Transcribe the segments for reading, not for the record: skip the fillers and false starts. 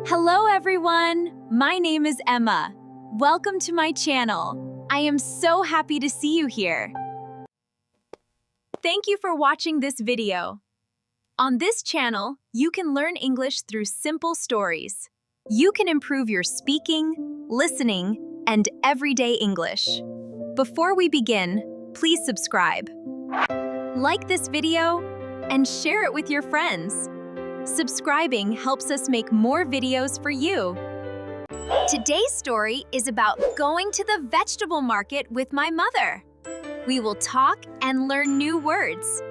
Hello everyone! My name is Emma. Welcome to my channel. I am so happy to see you here. Thank you for watching this video. On this channel, you can learn English through simple stories. You can improve your speaking, listening, and everyday English. Before we begin, please subscribe. Like this video and share it with your friends. Subscribing helps us make more videos for you. Today's story is about going to the vegetable market with my mother. We will talk and learn new words.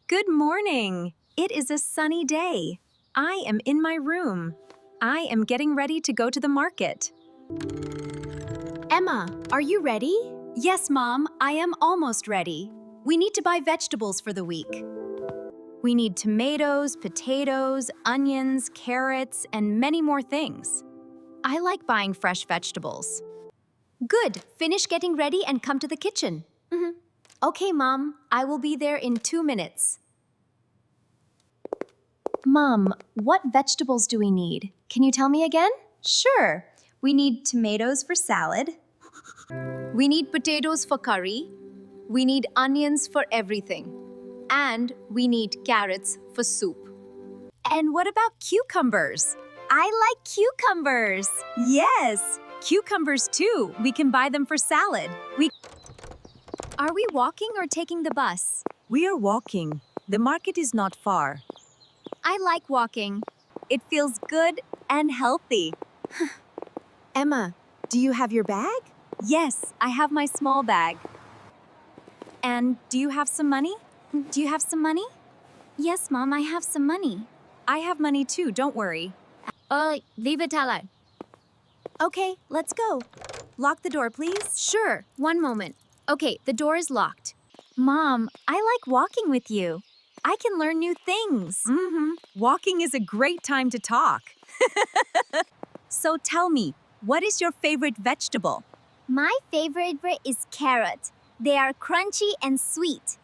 Good morning. It is a sunny day. I am in my room. I am getting ready to go to the market. Emma, are you ready? Yes, Mom, I am almost ready. We need to buy vegetables for the week. We need tomatoes, potatoes, onions, carrots, and many more things. I like buying fresh vegetables. Good. Finish getting ready and come to the kitchen. Okay, Mom, I will be there in 2 minutes. Mom, what vegetables do we need? Can you tell me again? Sure. We need tomatoes for salad. We need potatoes for curry. We need onions for everything. And we need carrots for soup. And what about cucumbers? I like cucumbers. Yes, cucumbers too. We can buy them for salad. Are we walking or taking the bus? We are walking. The market is not far. I like walking. It feels good and healthy. Emma, do you have your bag? Yes, I have my small bag. And do you have some money? Do you have some money? Yes, Mom, I have some money. I have money too, don't worry. Leave it alone. Okay, let's go. Lock the door, please. Sure, one moment. Okay, the door is locked. Mom, I like walking with you. I can learn new things. Walking is a great time to talk. So tell me, what is your favorite vegetable? My favorite is carrot. They are crunchy and sweet.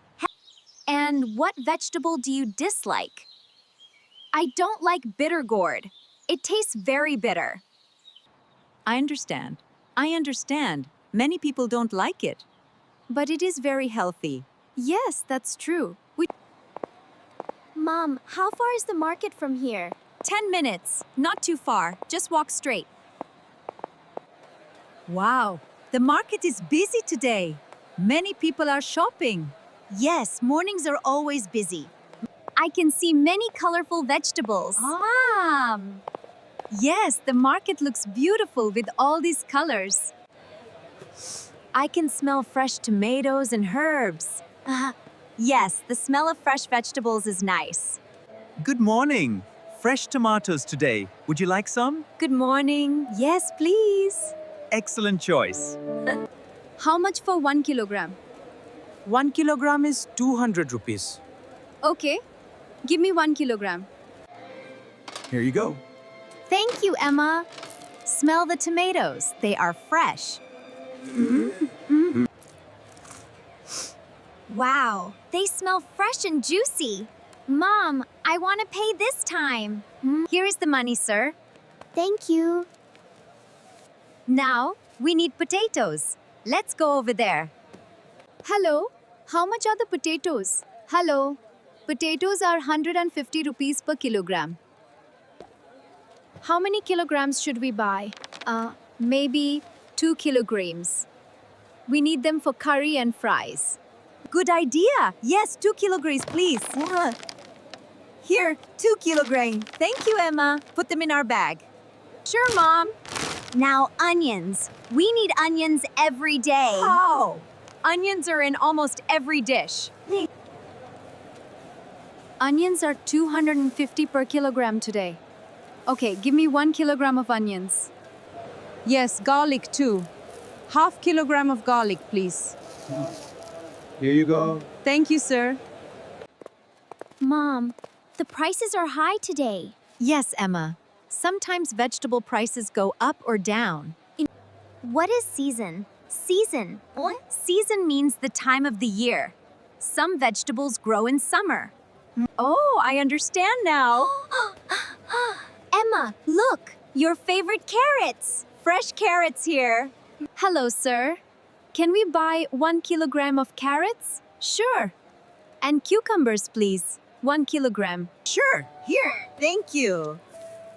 And what vegetable do you dislike? I don't like bitter gourd. It tastes very bitter. I understand. Many people don't like it. But it is very healthy. Yes, that's true. Mom, how far is the market from here? 10 minutes. Not too far. Just walk straight. Wow, the market is busy today. Many people are shopping. Yes, mornings are always busy. I can see many colorful vegetables. Mom! Yes, the market looks beautiful with all these colors. I can smell fresh tomatoes and herbs. Yes, the smell of fresh vegetables is nice. Good morning. Fresh tomatoes today. Would you like some? Good morning. Yes, please. Excellent choice. How much for 1 kilogram? 1 kilogram is 200 rupees. Okay, give me 1 kilogram. Here you go. Thank you, Emma. Smell the tomatoes. They are fresh. Wow, they smell fresh and juicy. Mom, I want to pay this time. Here is the money, sir. Thank you. Now, we need potatoes. Let's go over there. Hello, how much are the potatoes? Hello, potatoes are 150 rupees per kilogram. How many kilograms should we buy? Maybe 2 kilograms. We need them for curry and fries. Good idea. Yes, 2 kilograms, please. Here, 2 kilograms. Thank you, Emma. Put them in our bag. Sure, Mom. Now, onions. We need onions every day. How? Onions are in almost every dish. Onions are 250 per kilogram today. Okay, give me 1 kilogram of onions. Yes, garlic too. Half kilogram of garlic, please. Here you go. Thank you, sir. Mom, the prices are high today. Yes, Emma. Sometimes vegetable prices go up or down. What is season? Season. What? Season means the time of the year. Some vegetables grow in summer. Oh, I understand now. Emma, look! Your favorite carrots! Fresh carrots here. Hello, sir. Can we buy 1 kilogram of carrots? Sure. And cucumbers, please. 1 kilogram. Sure, here, thank you.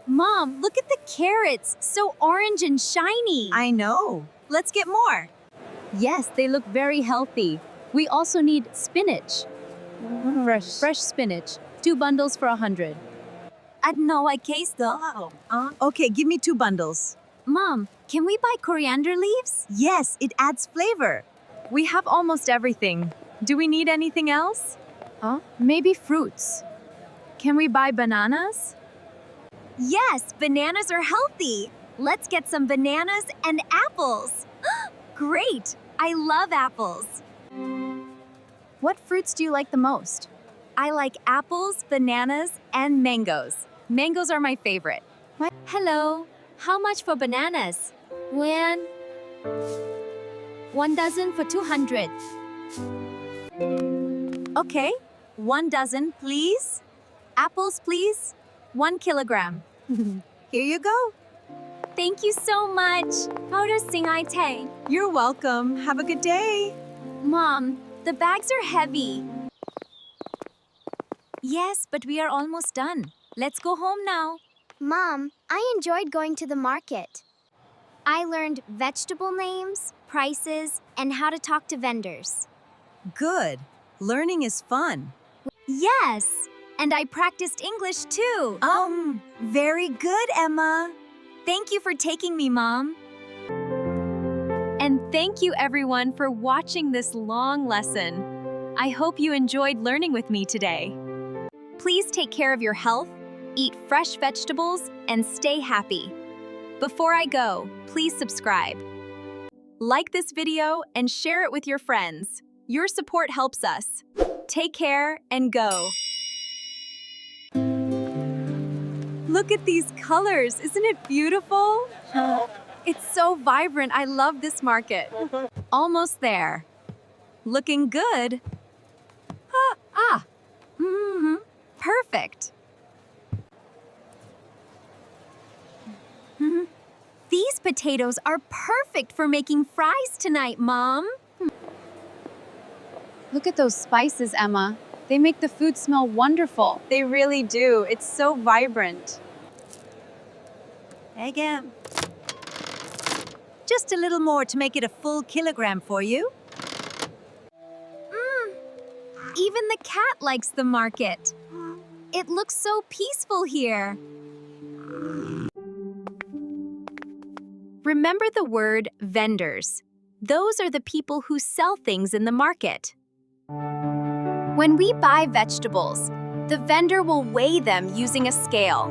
Mom, look at the carrots! So orange and shiny! I know. Let's get more. Yes, they look very healthy. We also need spinach. Fresh spinach. 2 bundles for 100. No, I case Oh. Okay, give me 2 bundles. Mom, can we buy coriander leaves? Yes, it adds flavor. We have almost everything. Do we need anything else? Maybe fruits. Can we buy bananas? Yes, bananas are healthy. Let's get some bananas and apples. Great! I love apples. What fruits do you like the most? I like apples, bananas, and mangoes. Mangoes are my favorite. Hello, how much for bananas? 1 dozen for 200. Okay, 1 dozen, please. Apples, please. 1 kilogram. Here you go. Thank you so much. How does Sing Ai Tay? You're welcome. Have a good day. Mom, the bags are heavy. Yes, but we are almost done. Let's go home now. Mom, I enjoyed going to the market. I learned vegetable names, prices, and how to talk to vendors. Good. Learning is fun. Yes, and I practiced English too. Very good, Emma. Thank you for taking me, Mom. And thank you, everyone, for watching this long lesson. I hope you enjoyed learning with me today. Please take care of your health, eat fresh vegetables, and stay happy. Before I go, please subscribe. Like this video and share it with your friends. Your support helps us. Take care and go. Look at these colors. Isn't it beautiful? It's so vibrant. I love this market. Almost there. Looking good. Perfect. These potatoes are perfect for making fries tonight, Mom. Look at those spices, Emma. They make the food smell wonderful. They really do. It's so vibrant. Again. Just a little more to make it a full kilogram for you. Even the cat likes the market. It looks so peaceful here. Remember the word vendors. Those are the people who sell things in the market. When we buy vegetables, the vendor will weigh them using a scale.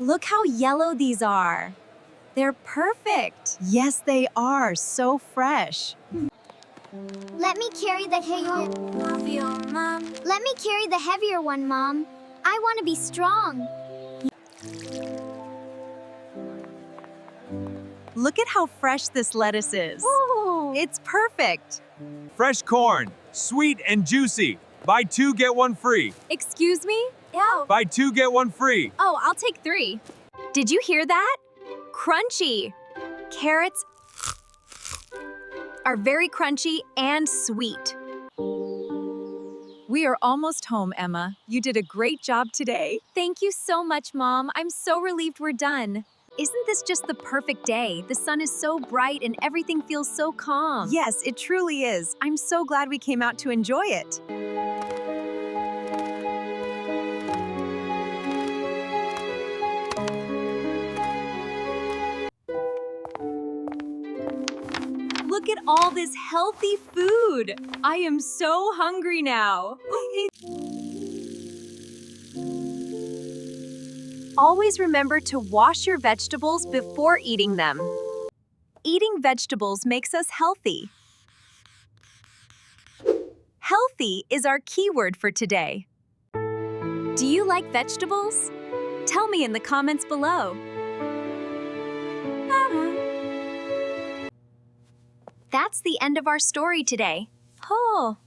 Look how yellow these are. They're perfect. Yes, they are. So fresh. Let me carry the heavier. Let me carry the heavier one, Mom. I want to be strong. Look at how fresh this lettuce is. Oh, It's perfect. Fresh corn, sweet and juicy. Buy 2, get 1 free. excuse me? Buy 2, get 1 free. Oh, I'll take 3. Did you hear that? Crunchy. Carrots are very crunchy and sweet. We are almost home, Emma. You did a great job today. Thank you so much, Mom. I'm so relieved we're done. Isn't this just the perfect day? The sun is so bright and everything feels so calm. Yes, it truly is. I'm so glad we came out to enjoy it. Look at all this healthy food. I am so hungry now. Always remember to wash your vegetables before eating them. Eating vegetables makes us healthy. Healthy is our keyword for today. Do you like vegetables? Tell me in the comments below. That's the end of our story today. Oh.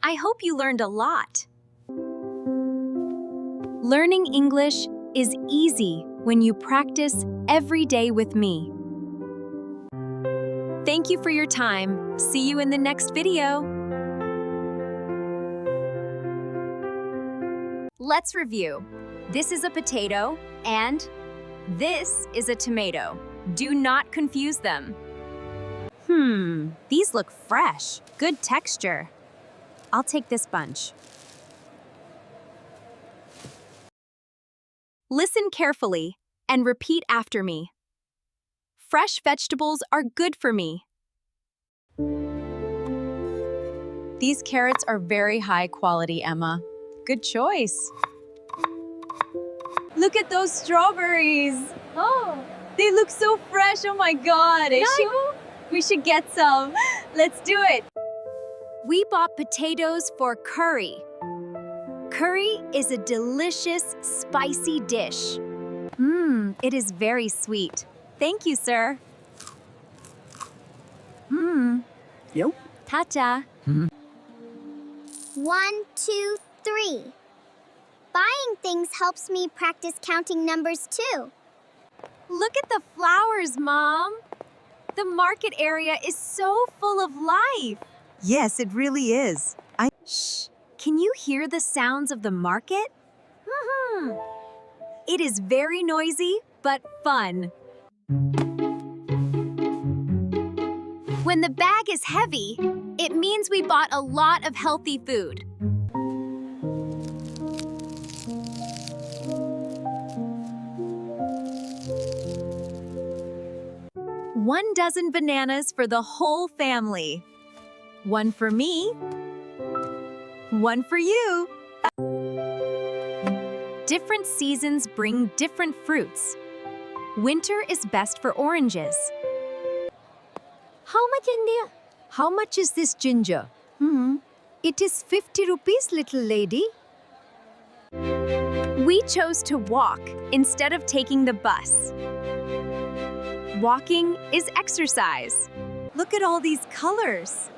I hope you learned a lot. Learning English is easy when you practice every day with me. Thank you for your time. See you in the next video. Let's review. This is a potato and this is a tomato. Do not confuse them. These look fresh. Good texture. I'll take this bunch. Listen carefully and repeat after me. Fresh vegetables are good for me. These carrots are very high quality, Emma. Good choice. Look at those strawberries. Oh, they look so fresh. Oh my God. We should get some. Let's do it. We bought potatoes for curry. Curry is a delicious, spicy dish. It is very sweet. Thank you, sir. Yo. Tata. 1, 2, 3. Buying things helps me practice counting numbers too. Look at the flowers, Mom. The market area is so full of life. Yes, it really is. Shh! Can you hear the sounds of the market? It is very noisy, but fun. When the bag is heavy, it means we bought a lot of healthy food. One dozen bananas for the whole family. One for me. One for you. Different seasons bring different fruits. Winter is best for oranges. How much, India? How much is this ginger? It is 50 rupees, little lady. We chose to walk instead of taking the bus. Walking is exercise. Look at all these colors.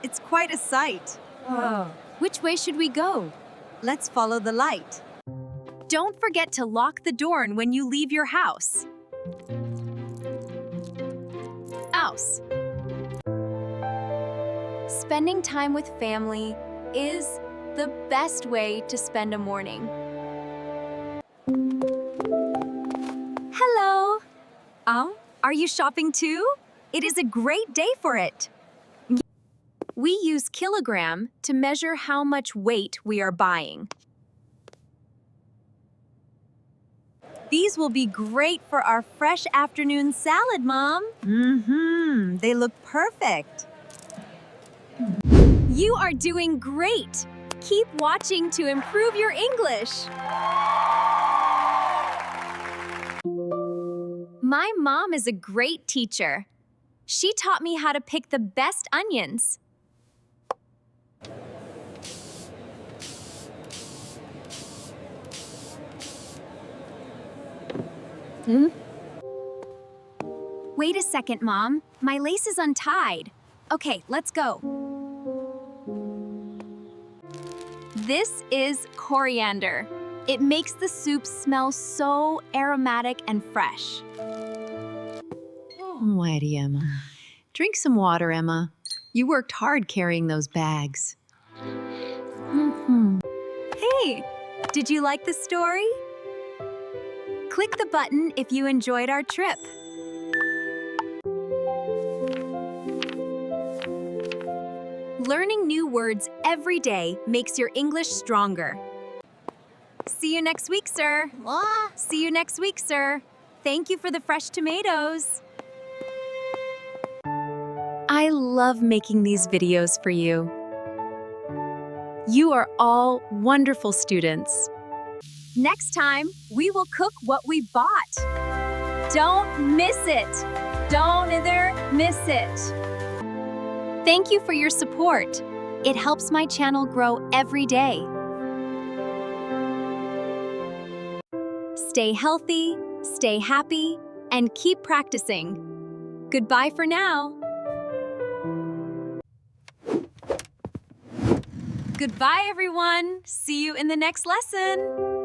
It's quite a sight. Which way should we go? Let's follow the light. Don't forget to lock the door when you leave your house. Spending time with family is the best way to spend a morning. Hello. Are you shopping too? It is a great day for it. We use kilogram to measure how much weight we are buying. These will be great for our fresh afternoon salad, Mom. They look perfect. You are doing great. Keep watching to improve your English. My mom is a great teacher. She taught me how to pick the best onions. Wait a second, Mom. My lace is untied. Okay, let's go. This is coriander. It makes the soup smell so aromatic and fresh. Alrighty, Emma. Drink some water, Emma. You worked hard carrying those bags. Hey, did you like the story? Click the button if you enjoyed our trip. Learning new words every day makes your English stronger. See you next week, sir. See you next week, sir. Thank you for the fresh tomatoes. I love making these videos for you. You are all wonderful students. Next time, we will cook what we bought. Don't miss it. Don't either miss it. Thank you for your support. It helps my channel grow every day. Stay healthy, stay happy, and keep practicing. Goodbye for now. Goodbye, everyone. See you in the next lesson.